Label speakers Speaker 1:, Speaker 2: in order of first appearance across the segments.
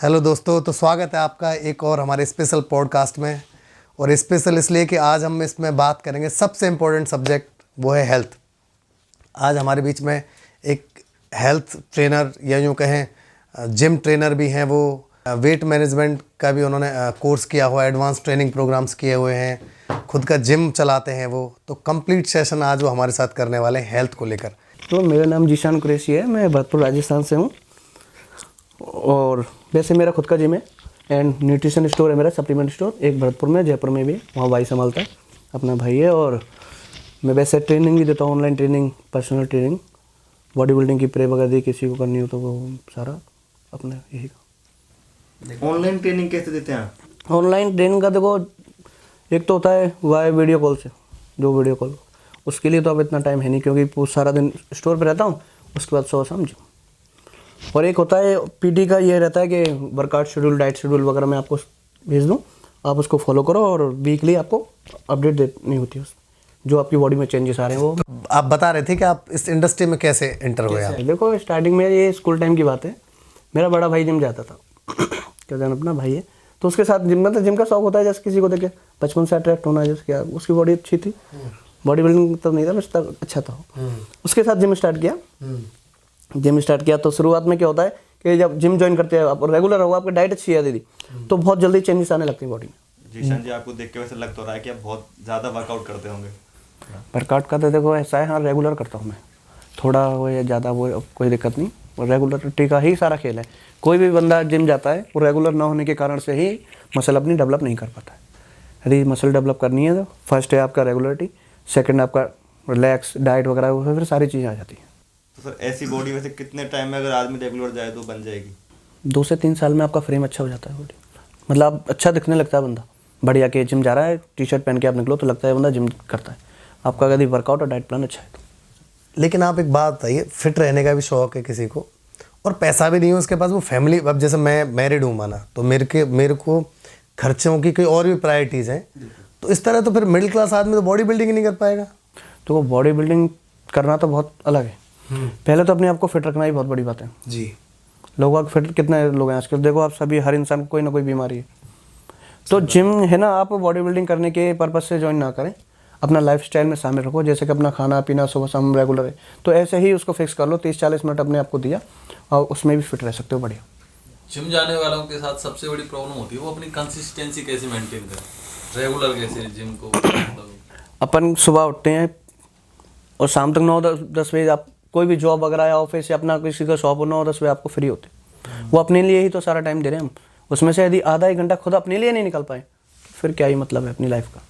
Speaker 1: Hello दोस्तों, तो स्वागत है आपका एक और हमारे स्पेशल पॉडकास्ट में। और स्पेशल इसलिए कि आज हम इसमें बात करेंगे सबसे इम्पोर्टेंट सब्जेक्ट, वो है हेल्थ। आज हमारे बीच में एक हेल्थ ट्रेनर या यूँ कहें जिम ट्रेनर भी हैं। वो वेट मैनेजमेंट का भी उन्होंने कोर्स किया हुआ, एडवांस ट्रेनिंग प्रोग्राम्स किए हुए हैं, खुद का जिम चलाते हैं वो। तो कंप्लीट सेशन आज वो हमारे साथ करने वाले हैं हेल्थ को लेकर।
Speaker 2: तो मेरा नाम जीशान कुरैशी है, मैं भरतपुर राजस्थान से हूँ। और वैसे मेरा खुद का जिम है एंड न्यूट्रिशन स्टोर है मेरा, सप्लीमेंट स्टोर, एक भरतपुर में, जयपुर में भी है। वहाँ भाई संभालता है, अपना भाई है। और मैं वैसे ट्रेनिंग भी देता हूँ, online training, personal training, body building की प्रे वगैरह किसी को करनी हो तो वो सारा अपना यही का।
Speaker 3: ऑनलाइन ट्रेनिंग कैसे देते हैं आप?
Speaker 2: ऑनलाइन ट्रेनिंग का देखो, एक तो होता है वाया वीडियो कॉल से, जो वीडियो कॉल, उसके लिए तो अब इतना टाइम है नहीं क्योंकि सारा दिन स्टोर पे रहता हूँ, उसके बाद सुबह शाम जिम। और एक होता है पीटी का, ये रहता है कि वर्कआउट शेड्यूल, डाइट शेड्यूल वगैरह मैं आपको भेज दूँ, आप उसको फॉलो करो और वीकली आपको अपडेट देनी होती है उसमें जो आपकी बॉडी में चेंजेस आ रहे हैं। वो
Speaker 1: आप बता रहे थे कि आप इस इंडस्ट्री में कैसे एंटर हुए आप?
Speaker 2: देखो, स्टार्टिंग में ये स्कूल टाइम की बात है। मेरा बड़ा भाई जिम जाता था क्या कहना, अपना भाई है, तो उसके साथ जिम, मतलब जिम का शौक होता है जैसे किसी को देखे बचपन से अट्रैक्ट होना, जैसे क्या उसकी बॉडी अच्छी थी, बॉडी बिल्डिंग तो नहीं था बस अच्छा था। उसके साथ जिम स्टार्ट किया तो शुरुआत में क्या होता है कि जब जिम ज्वाइन करते हैं आप और रेगुलर हो, आपकी डाइट अच्छी है दीदी, तो बहुत जल्दी चेंजेस आने लगते हैं बॉडी में।
Speaker 3: जीशान जी, आपको देख के वैसे लग तो रहा है कि आप बहुत ज़्यादा वर्कआउट करते होंगे।
Speaker 2: वर्कआउट का तो देखो ऐसा है, हाँ रेगुलर करता हूँ मैं, थोड़ा वो या ज़्यादा वो कोई दिक्कत नहीं। और रेगुलरिटी का ही सारा खेल है। कोई भी बंदा जिम जाता है वो रेगुलर ना होने के कारण से ही मसल अपनी डेवलप नहीं कर पाता है। यदि मसल डेवलप करनी है तो फर्स्ट है आपका रेगुलरिटी, सेकंड आपका रिलैक्स, डाइट वगैरह, फिर सारी चीज़ें आ जाती हैं।
Speaker 3: तो सर, ऐसी बॉडी वैसे कितने टाइम में अगर आदमी रेगुलर जाए तो बन जाएगी?
Speaker 2: 2 से 3 साल में आपका फ्रेम अच्छा हो जाता है बॉडी, मतलब आप अच्छा दिखने लगता है बंदा। बढ़िया के जिम जा रहा है, टी शर्ट पहन के आप निकलो तो लगता है बंदा जिम करता है, आपका यदि वर्कआउट और डाइट प्लान अच्छा है तो।
Speaker 1: लेकिन आप एक बात बताइए, फिट रहने का भी शौक है किसी को और पैसा भी नहीं है उसके पास, वो फैमिली, अब जैसे मैं मैरिड हूँ माना, तो मेरे को खर्चों की कोई और भी प्रायोरिटीज़ हैं, तो इस तरह तो फिर मिडिल क्लास आदमी तो बॉडी बिल्डिंग ही नहीं कर पाएगा।
Speaker 2: तो वो बॉडी बिल्डिंग करना तो बहुत अलग है। पहले तो अपने आप को फिट रखना ही बहुत बड़ी बात है
Speaker 1: जी।
Speaker 2: लोगों फिट कितने लोग हैं आजकल, देखो आप सभी, हर इंसान को कोई ना कोई बीमारी है। तो जिम है ना, आप बॉडी बिल्डिंग करने के पर्पज से ज्वाइन ना करें, अपना लाइफस्टाइल में शामिल रखो। जैसे कि अपना खाना पीना सुबह शाम रेगुलर है, तो ऐसे ही उसको फिक्स कर लो, 30-40 मिनट अपने आप को दिया और उसमें भी फिट रह सकते हो बढ़िया।
Speaker 4: जिम जाने वालों के साथ सबसे बड़ी प्रॉब्लम होती है वो अपनी कंसिस्टेंसी कैसे मेंटेन करें, रेगुलर कैसे जिम को
Speaker 2: अपन सुबह उठते हैं और शाम तक 9-10 बजे आप कोई भी जॉब वगैरह या ऑफिस या अपना किसी का शॉप हो, 9-10 बजे आपको फ्री होते हैं। वो अपने लिए ही तो सारा टाइम दे रहे हैं हम, उसमें से यदि आधा 1 घंटा खुद अपने लिए नहीं निकल पाए फिर क्या ही मतलब है अपनी लाइफ का।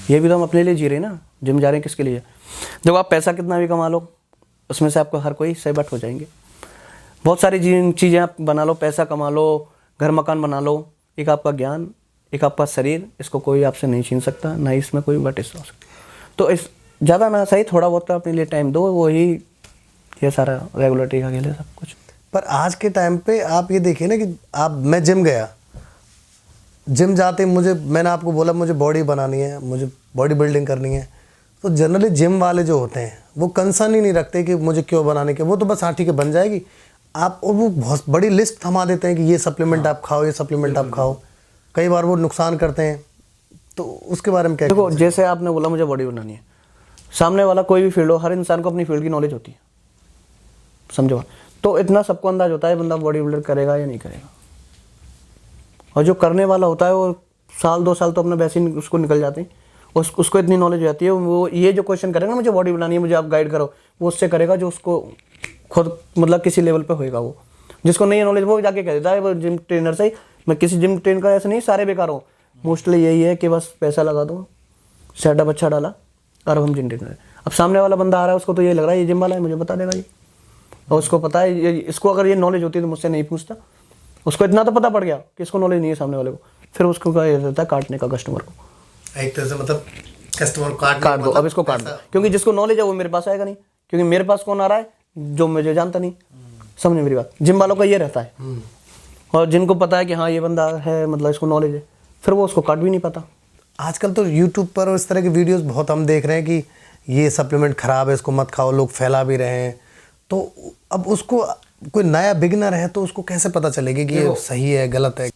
Speaker 2: ये भी तो हम अपने लिए जी रहे हैं ना, जिम जा रहे हैं किसके लिए? जब आप पैसा कितना भी कमा लो, उसमें से आपको हर कोई सही बट हो जाएंगे। बहुत सारी चीज़ें आप बना लो, पैसा कमा लो, घर मकान बना लो, एक आपका ज्ञान, एक आपका शरीर, इसको कोई आपसे नहीं छीन सकता, ना इसमें कोई बट हो सकता। तो इस ज़्यादा ना सही, थोड़ा बहुत अपने लिए टाइम दो, वही ये सारा रेगुलरिटी का खेल है सब कुछ।
Speaker 1: पर आज के टाइम पे आप ये देखिए ना कि मैं जिम गया, जिम जाते मैंने आपको बोला मुझे बॉडी बनानी है, मुझे बॉडी बिल्डिंग करनी है, तो जनरली जिम वाले जो होते हैं वो कंसर्न ही नहीं रखते कि मुझे क्यों बनाने के, वो तो बस हाँ ठीक है बन जाएगी आप, और वो बहुत बड़ी लिस्ट थमा देते हैं कि ये सप्लीमेंट आप खाओ, ये सप्लीमेंट आप खाओ। कई बार वो नुकसान करते हैं, तो उसके बारे में क्या?
Speaker 2: देखो, जैसे आपने बोला मुझे बॉडी बनानी है, सामने वाला कोई भी फील्ड हो, हर इंसान को अपनी फील्ड की नॉलेज होती है, समझो। तो इतना सबको अंदाज होता है बंदा बॉडी बिल्डर करेगा या नहीं करेगा। और जो करने वाला होता है वो 1-2 साल तो अपने वैसे ही उसको निकल जाते हैं, उसको इतनी नॉलेज हो जाती है, वो ये जो क्वेश्चन करेगा ना मुझे बॉडी बनानी है, मुझे आप गाइड करो, वो उससे करेगा जो उसको खुद मतलब किसी लेवल पे होएगा। वो जिसको नहीं है नॉलेज वो जाके कह देता है वो जिम ट्रेनर से ही, मैं किसी जिम ट्रेनर का ऐसा नहीं, सारे बेकार हो, मोस्टली यही है कि बस पैसा लगा दो, सेटअप अच्छा डाला और हम जिम ट्रेनर। अब सामने वाला बंदा आ रहा है, उसको तो ये लग रहा है ये जिम वाला है, मुझे बता देगा ये, और उसको पता है इसको अगर ये नॉलेज होती तो मुझसे नहीं पूछता। उसको इतना तो पता पड़ गया कि इसको नॉलेज नहीं है सामने वाले को, फिर उसको क्या रहता है काटने का कस्टमर को,
Speaker 1: एक तरह से मतलब कस्टमर काट
Speaker 2: दो, मतलब अब इसको काट दो, क्योंकि जिसको नॉलेज है वो मेरे पास आएगा नहीं, क्योंकि मेरे पास कौन आ रहा है जो मुझे जानता नहीं। समझ मेरी बात, जिम वालों का ये रहता है। और जिनको पता है कि हाँ ये बंदा है, मतलब इसको नॉलेज है, फिर वो उसको काट भी नहीं पाता।
Speaker 1: आजकल तो यूट्यूब पर और इस तरह की वीडियोस बहुत हम देख रहे हैं कि ये सप्लीमेंट ख़राब है, इसको मत खाओ, लोग फैला भी रहे हैं। तो अब उसको कोई नया बिगिनर है तो उसको कैसे पता चलेगी कि ये सही है गलत है?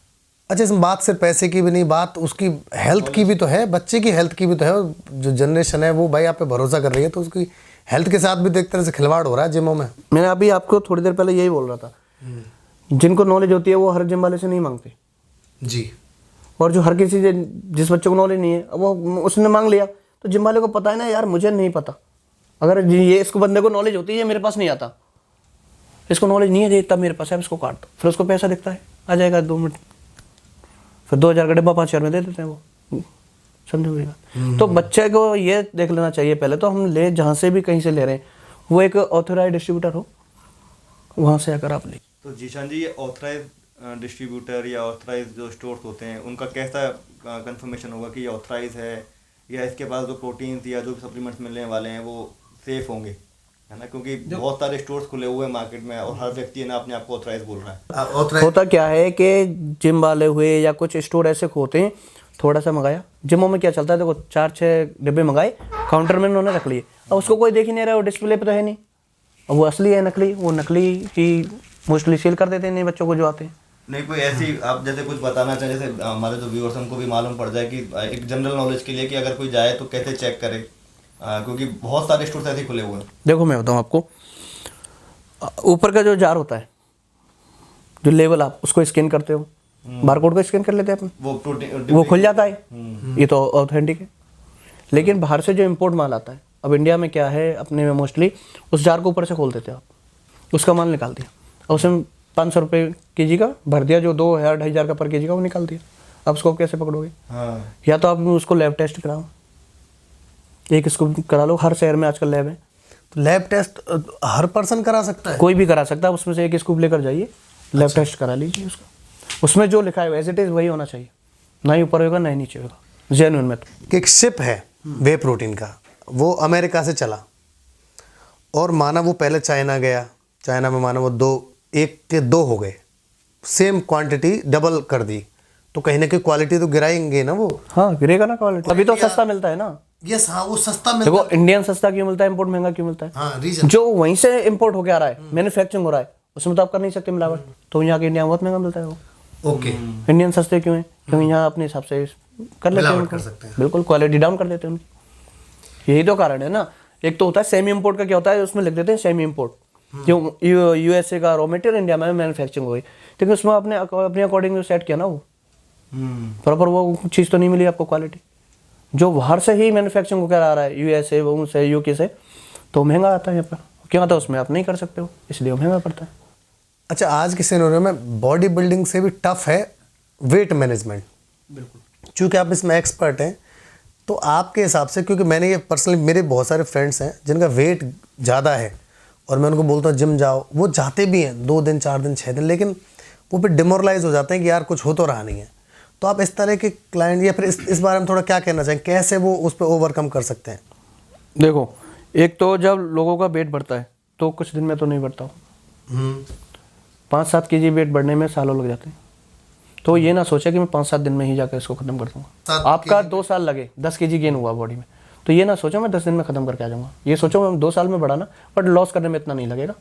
Speaker 1: अच्छा, इसमें बात सिर्फ पैसे की भी नहीं, बात उसकी हेल्थ की भी तो है, बच्चे की हेल्थ की भी तो है। जो जनरेशन है वो भाई आप पे भरोसा कर रही है, तो उसकी हेल्थ के साथ भी तो एक तरह से खिलवाड़ हो रहा है जिमों में।
Speaker 2: मैंने अभी आपको थोड़ी देर पहले यही बोल रहा था, जिनको नॉलेज होती है वो हर जिम वाले से नहीं मांगते
Speaker 1: जी।
Speaker 2: और जो हर किसी से, जिस बच्चे को नॉलेज नहीं है वो उसने मांग लिया, तो जिम वाले को पता है ना यार मुझे नहीं पता। अगर ये इसको बंदे को नॉलेज होती है, ये मेरे पास नहीं आता, इसको नॉलेज नहीं है तब मेरे पास है, इसको काट दो, फिर उसको पैसा दिखता है, आ जाएगा 2 मिनट, फिर 2000 का डब्बा 5000 में दे देते हैं वो। समझो मेरी बात? तो बच्चे को ये देख लेना चाहिए पहले तो, हम ले जहाँ से भी कहीं से ले रहे हैं वो एक ऑथोराइज डिस्ट्रीब्यूटर हो, वहाँ से आकर आप ले।
Speaker 3: तो जीशान जी, ये ऑथराइज डिस्ट्रीब्यूटर या ऑथराइज जो स्टोर्स होते हैं उनका कैसा कंफर्मेशन होगा कि ये ऑथराइज है, या इसके पास जो प्रोटीन्स या जो सप्लीमेंट्स मिलने वाले हैं वो सेफ होंगे, है ना? क्योंकि बहुत सारे स्टोर्स खुले हुए हैं मार्केट में और हर व्यक्ति है ना अपने आप को ऑथराइज बोल रहा है।
Speaker 2: होता क्या है कि जिम वाले हुए या कुछ स्टोर ऐसे होते हैं, थोड़ा सा मंगाया, जिमों में क्या चलता है देखो, 4-6 डिब्बे मंगाए, काउंटर में उन्होंने रख लिए, अब उसको कोई देख ही नहीं रहा, वो डिस्प्ले पे तो है नहीं, अब वो असली है नकली, वो नकली ही मोस्टली सेल कर देते हैं नए बच्चों को जो आते हैं।
Speaker 3: नहीं, कोई ऐसी आप जैसे कुछ बताना चाहें, जैसे हमारे जो व्यूअर्स उनको भी मालूम पड़ जाए कि एक जनरल नॉलेज के लिए कि अगर कोई जाए तो कैसे चेक करे, क्योंकि बहुत सारे स्टोर्स ऐसे खुले हुए हैं।
Speaker 2: देखो मैं बताऊँ आपको, ऊपर का जो जार होता है, जो लेवल आप उसको स्कैन करते हो, बारकोड को स्कैन कर लेते हैं अपन, वो खुल जाता है, ये तो ऑथेंटिक है। लेकिन बाहर से जो इम्पोर्ट माल आता है, अब इंडिया में क्या है, अपने में मोस्टली उस जार को ऊपर से खोल देते हैं आप, उसका माल निकाल दिया और उसमें 500 रुपये केजी का भर दिया, जो 2000-2500 का पर केजी का वो निकाल दिया। अब उसको कैसे पकड़ोगे?
Speaker 3: हाँ।
Speaker 2: या तो आप उसको लैब टेस्ट कराओ, एक इसको करा लो, हर शहर में आजकल लैब है।
Speaker 1: तो लैब टेस्ट हर पर्सन करा सकता है?
Speaker 2: कोई भी करा सकता है, उसमें से एक स्कूप लेकर जाइए, लैब टेस्ट करा लीजिए उसका, उसमें जो लिखा है एज इट इज वही होना चाहिए, ना ही ऊपर होगा ना ही नीचे होगा, जेन्युइन में। तो
Speaker 1: एक शिप है वे प्रोटीन का, वो अमेरिका से चला और माना वो पहले चाइना गया, चाइना में माना वो 1 के 2 हो गए, सेम क्वांटिटी डबल कर दी, तो कहीं ना कहीं क्वालिटी तो गिराएंगे ना वो।
Speaker 2: हाँ गिरेगा ना क्वालिटी, अभी तो सस्ता मिलता है ना।
Speaker 1: यस, हाँ, वो सस्ता मिलता
Speaker 2: देखो इंडियन सस्ता क्यों मिलता है, इम्पोर्ट महंगा क्यों मिलता है?
Speaker 1: हाँ, रीजन
Speaker 2: जो वहीं से इम्पोर्ट होके आ रहा है, मैन्युफैक्चरिंग हो रहा है, उसमें तो आप कर नहीं सकते मिलावट, तो यहाँ के इंडिया में बहुत महंगा मिलता है वो।
Speaker 1: ओके।
Speaker 2: इंडियन सस्ते क्यों है? क्योंकि यहाँ अपने हिसाब से कर लेते हैं
Speaker 1: मिलावट
Speaker 2: उनको,
Speaker 1: कर सकते हैं।
Speaker 2: बिल्कुल क्वालिटी डाउन कर देते हैं उनकी, यही तो कारण है ना। एक तो होता है सेमी इम्पोर्ट का, क्या होता है उसमें लिख देते हैं सेमी इम्पोर्ट, जो यूएसए का रॉ मटेरियल इंडिया में मैन्युफैक्चरिंग हो गई, लेकिन उसमें अपने अकॉर्डिंग सेट किया ना, वो प्रॉपर वो चीज़ तो नहीं मिली आपको क्वालिटी, जो बाहर से ही मैन्युफैक्चरिंग होकर आ रहा है, यूएसए वो से यूके से, तो महंगा आता है यहाँ पर। क्यों आता है? उसमें आप नहीं कर सकते हो, इसलिए वो महंगा पड़ता है।
Speaker 1: अच्छा, आज के सिनेरियो में बॉडी बिल्डिंग से भी टफ है वेट मैनेजमेंट,
Speaker 2: बिल्कुल।
Speaker 1: क्योंकि आप इसमें एक्सपर्ट हैं, तो आपके हिसाब से, क्योंकि मैंने ये पर्सनली, मेरे बहुत सारे फ्रेंड्स हैं जिनका वेट ज़्यादा है और मैं उनको बोलता हूँ जिम जाओ, वो जाते भी हैं 2 दिन 4 दिन 6 दिन, लेकिन वो फिर डिमोरलाइज हो जाते हैं कि यार कुछ हो तो रहा नहीं है। तो आप इस तरह के क्लाइंट या फिर इस बारे में थोड़ा क्या कहना चाहें, कैसे वो उस पर ओवरकम कर सकते हैं?
Speaker 2: देखो, एक तो जब लोगों का वेट बढ़ता है तो कुछ दिन में तो नहीं बढ़ता हो, 5-7 केजी वेट बढ़ने में सालों लग जाते हैं, तो ये ना सोचे कि मैं 5-7 दिन में ही जाकर इसको खत्म कर दूंगा। आपका 2 साल लगे, 10 केजी गेन हुआ बॉडी में, तो ये ना सोचो मैं 10 दिन में खत्म करके आ जाऊंगा, ये सोचो मैं 2 साल में बढ़ाना, बट लॉस करने में इतना नहीं लगेगा,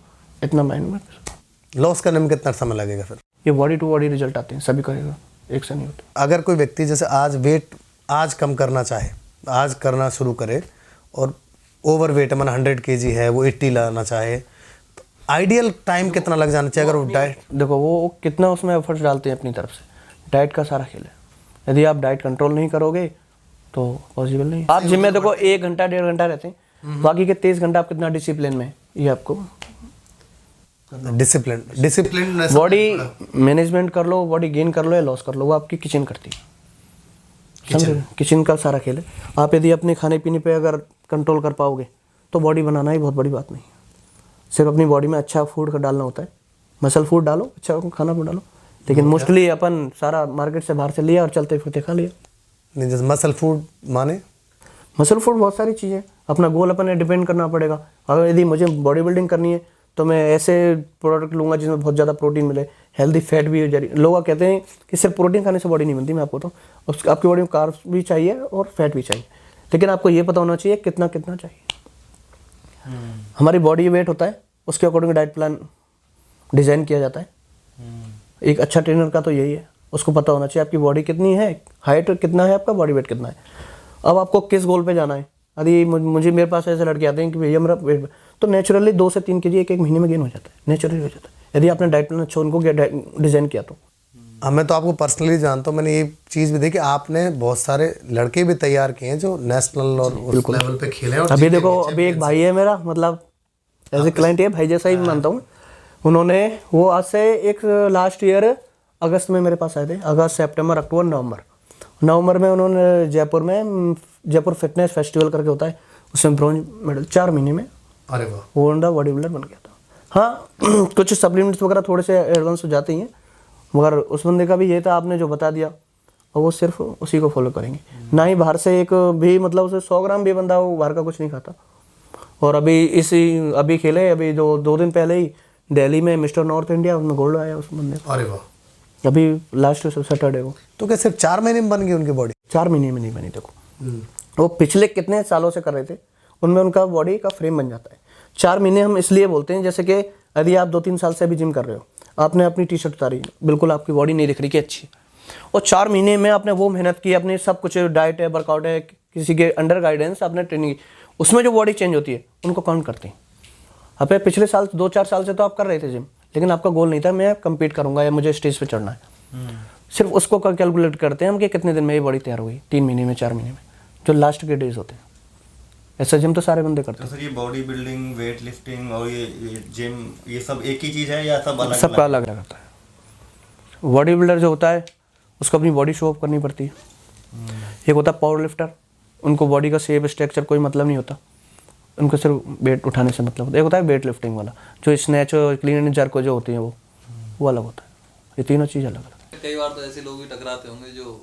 Speaker 2: इतना माइंड में।
Speaker 1: लॉस करने में कितना समय लगेगा फिर?
Speaker 2: ये बॉडी टू बॉडी रिजल्ट आते हैं, सभी करेगा, एक से नहीं होता।
Speaker 1: अगर कोई व्यक्ति जैसे आज वेट आज कम करना चाहे, आज करना शुरू करे और ओवर वेट मन 100 केजी है, वो 80 लाना चाहे, तो आइडियल टाइम कितना लग जाना चाहिए? अगर वो डाइट,
Speaker 2: देखो वो कितना उसमें एफर्ट्स डालते हैं अपनी तरफ से, डाइट का सारा खेल है। यदि आप डाइट कंट्रोल नहीं करोगे तो पॉसिबल नहीं। आप जिम में देखो 1 घंटा 1.5 घंटा रहते हैं, बाकी के 23 घंटा आप कितना डिसिप्लिन में, ये आपको
Speaker 1: डिसिप्लिन
Speaker 2: बॉडी मैनेजमेंट कर लो, बॉडी गेन कर लो या लॉस कर लो, वो आपकी किचन करती है, समझे? किचन का सारा खेल है। आप यदि अपने खाने पीने पे अगर कंट्रोल कर पाओगे तो बॉडी बनाना ही बहुत बड़ी बात नहीं है, सिर्फ अपनी बॉडी में अच्छा फूड का डालना होता है, मसल फूड डालो, अच्छा खाना डालो, लेकिन मोस्टली अपन सारा मार्केट से बाहर से लिया और चलते फिरते खा लिया।
Speaker 1: नहीं, जैसे मसल फूड माने
Speaker 2: मसल फूड बहुत सारी चीज़ें, अपना गोल अपन ने डिपेंड करना पड़ेगा। अगर यदि मुझे बॉडी बिल्डिंग करनी है तो मैं ऐसे प्रोडक्ट लूँगा जिसमें बहुत ज़्यादा प्रोटीन मिले, हेल्दी फैट भी हो जा रही। लोग कहते हैं कि सिर्फ प्रोटीन खाने से बॉडी नहीं बनती, मैं आपको तो आपकी बॉडी में कार्ब्स भी चाहिए और फैट भी चाहिए, लेकिन आपको ये पता होना चाहिए कितना कितना चाहिए। हमारी बॉडी वेट होता है, उसके अकॉर्डिंग डाइट प्लान डिज़ाइन किया जाता है। एक अच्छा ट्रेनर का तो यही है, उसको पता होना चाहिए आपकी बॉडी कितनी है, हाइट कितना है, आपका बॉडी वेट कितना है। अब आपको किस गोल पे जाना है। यदि मुझे मेरे पास ऐसे लड़के आते हैं कि भैया मेरा वेट, तो नेचुरली 2 से 3 kg एक महीने में गेन हो जाता है, नेचुरली हो जाता है यदि आपने डाइट प्लान अच्छा उनको डिज़ाइन किया तो।
Speaker 1: मैं तो आपको पर्सनली जानता हूँ, मैंने ये चीज़ भी देखी, आपने बहुत सारे लड़के भी तैयार किए हैं जो नेशनल और उस लेवल पे खेले हैं और
Speaker 2: अभी देखो, अभी एक भाई है मेरा, मतलब एज ए क्लाइंट है, भाई जैसा ही मानता हूँ। उन्होंने वो आज से एक लास्ट ईयर अगस्त में मेरे पास आए थे, अगस्त सितंबर अक्टूबर नवंबर में उन्होंने जयपुर फिटनेस फेस्टिवल करके होता है, उसमें ब्रॉन्ज मेडल 4 महीने में।
Speaker 1: अरे वाह,
Speaker 2: वो अंडा बॉडी बिल्डर बन गया था। हाँ कुछ सप्लीमेंट्स वगैरह थोड़े से एडवांस हो जाते ही हैं, मगर उस बंदे का भी ये था आपने जो बता दिया, और वो सिर्फ उसी को फॉलो करेंगे। ना ही बाहर से एक भी, मतलब उसे 100 ग्राम भी बंदा वो बाहर का कुछ नहीं खाता। और अभी खेले, अभी 2 दिन पहले ही दिल्ली में मिस्टर नॉर्थ इंडिया उसमें गोल्ड आया उस बंदे को।
Speaker 1: अरे वाह,
Speaker 2: अभी लास्ट सैटरडे को।
Speaker 1: तो क्या सिर्फ 4 महीने में बन गई उनकी बॉडी?
Speaker 2: 4 महीने में नहीं बनी। देखो वो पिछले कितने सालों से कर रहे थे, उनमें उनका बॉडी का फ्रेम बन जाता है। 4 महीने हम इसलिए बोलते हैं, जैसे कि यदि आप 2-3 साल से अभी जिम कर रहे हो, आपने अपनी टी शर्ट उतारी, बिल्कुल आपकी बॉडी नहीं दिख रही कि अच्छी, और 4 महीने में आपने वो मेहनत की, अपनी सब कुछ डाइट है, वर्कआउट है, किसी के अंडर गाइडेंस आपने ट्रेनिंग की, उसमें जो बॉडी चेंज होती है उनको काउंट करते हैं। अब पिछले साल 2-4 साल से तो आप कर रहे थे जिम, लेकिन आपका गोल नहीं था मैं कम्पीट करूंगा या मुझे स्टेज पे चढ़ना है। सिर्फ उसको कैलकुलेट करते हैं हम कि कितने दिन में ये बॉडी तैयार हुई, 3 महीने में, 4 महीने में, जो लास्ट के डेज होते हैं। ऐसा जिम तो सारे बंदे करते हैं।
Speaker 3: तो सर ये बॉडी बिल्डिंग, वेट लिफ्टिंग और ये जिम, ये सब एक ही चीज़ है या सब अलग?
Speaker 2: सबका अलग अलग होता है। बॉडी बिल्डर जो होता है उसको अपनी बॉडी शो ऑफ करनी पड़ती है। एक होता है पावर लिफ्टर, उनको बॉडी का शेप स्ट्रक्चर कोई मतलब नहीं होता, उनको सिर्फ वेट उठाने से मतलब होता है। एक होता है वेट लिफ्टिंग वाला, जो स्नैच और क्लीन एंड जर्क जो होती है वो अलग होता है। ये तीनों चीज़ अलग अलग।
Speaker 4: कई बार तो ऐसे लोग भी टकराते होंगे जो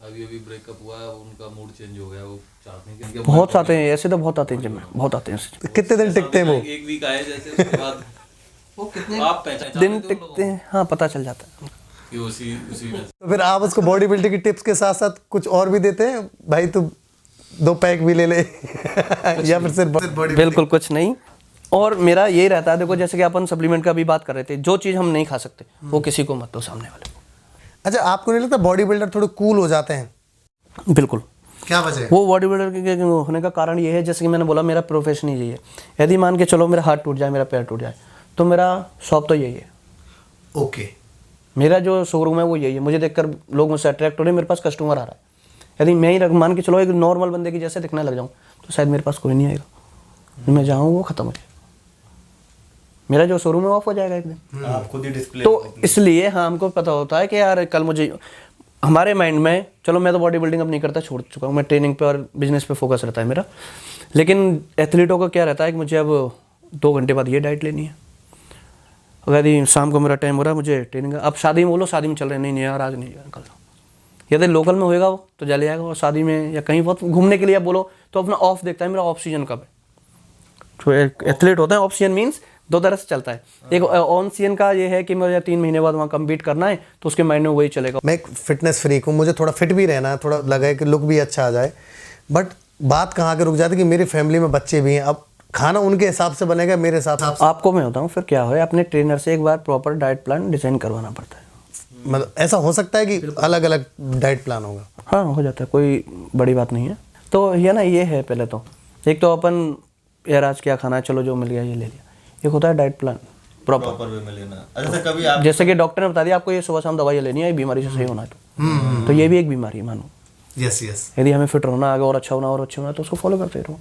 Speaker 4: अभी ब्रेकअप हुआ है, उनका मूड चेंज हो गया, वो चाहते हैं कि
Speaker 2: बहुत आते हैं ऐसे, तो बहुत आते हैं जिम में, बहुत आते हैं ऐसे।
Speaker 1: तो कितने दिन टिकते हैं वो?
Speaker 4: 1 वीक आए जैसे, उसके बाद वो कितने आप पहचान
Speaker 2: दिन टिकते हैं, हाँ पता चल जाता है
Speaker 4: कि उसी में
Speaker 1: तो फिर आप उसको बॉडी बिल्डिंग की टिप्स के साथ साथ कुछ और भी देते हैं, भाई तू 2 पैक भी ले ले या फिर सिर्फ बॉडी?
Speaker 2: बिल्कुल कुछ नहीं। और मेरा यही रहता है, देखो जैसे कि अपन सप्लीमेंट का भी बात कर रहे थे, जो चीज़ हम नहीं खा सकते वो किसी को मत दो, सामने वाले को।
Speaker 1: अच्छा, आपको नहीं लगता बॉडी बिल्डर थोड़े कूल हो जाते हैं?
Speaker 2: बिल्कुल।
Speaker 1: क्या वजह है?
Speaker 2: वो बॉडी बिल्डर के होने का कारण ये है, जैसे कि मैंने बोला मेरा प्रोफेशन ही यही है। यदि मान के चलो मेरा हाथ टूट जाए, मेरा पैर टूट जाए, तो मेरा शॉप तो यही है।
Speaker 1: ओके,
Speaker 2: मेरा जो शोरूम है वो यही है। मुझे देखकर लोग मुझसे अट्रैक्ट हो रहे हैं, मेरे पास कस्टमर आ रहा है। यदि मैं ही मान के चलो एक नॉर्मल बंदे की जैसे दिखने लग जाऊँ, तो शायद मेरे पास कोई नहीं आएगा। मैं जहाँ हूँ वो ख़त्म हो जाए, मेरा जो शोरूम है ऑफ हो जाएगा एक दिन।
Speaker 3: आप खुद ही डिस्प्ले।
Speaker 2: तो इसलिए हाँ, हमको पता होता है कि यार कल मुझे, हमारे माइंड में, चलो मैं तो बॉडी बिल्डिंग अब नहीं करता, छोड़ चुका हूँ, मैं ट्रेनिंग पे और बिजनेस पे फोकस रहता है मेरा। लेकिन एथलीटों का क्या रहता है कि मुझे अब 2 घंटे बाद ये डाइट लेनी है, अगर यदि शाम को मेरा टाइम हो रहा है मुझे ट्रेनिंग, अब शादी में बोलो, शादी में चल रहे, नहीं यार आज नहीं यार कल। यदि लोकल में होएगा वो तो चले जाएगा, और शादी में या कहीं बहुत घूमने के लिए बोलो तो अपना ऑफ देखता है, मेरा ऑफ सीजन कब है। तो एक एथलीट होता है, ऑफ सीजन मीन्स 2 तरह से चलता है। एक ऑन सीजन का ये है कि मुझे 3 महीने बाद वहाँ कम्पीट करना है, तो उसके माइंड में वही चलेगा।
Speaker 1: मैं एक फिटनेस फ्रीक हूँ, मुझे थोड़ा फिट भी रहना है, थोड़ा लगा है कि लुक भी अच्छा आ जाए, बट बात कहाँ के रुक जाती है कि मेरी फैमिली में बच्चे भी हैं, अब खाना उनके हिसाब से बनेगा, मेरे हिसाब से।
Speaker 2: आपको मैं बताऊँ फिर क्या है, अपने ट्रेनर से एक बार प्रॉपर डाइट प्लान डिजाइन करवाना पड़ता है।
Speaker 1: मतलब ऐसा हो सकता है कि अलग अलग डाइट प्लान होगा?
Speaker 2: हाँ हो जाता है, कोई बड़ी बात नहीं है। तो ये ना, ये है पहले तो, एक तो अपन यार आज क्या खाना है, चलो जो मिल गया ये ले लिया। एक होता है डाइट प्लान प्रॉपर
Speaker 3: वे में लेना। अच्छा, कभी आप
Speaker 2: जैसे कि डॉक्टर ने बता दिया आपको ये सुबह शाम दवाइयाँ लेनी है, ये बीमारी से सही होना है, तो ये भी एक बीमारी है मानो।
Speaker 1: Yes yes.
Speaker 2: यदि हमें फिट रहना, आगे और अच्छा होना तो उसको फॉलो करते रहो।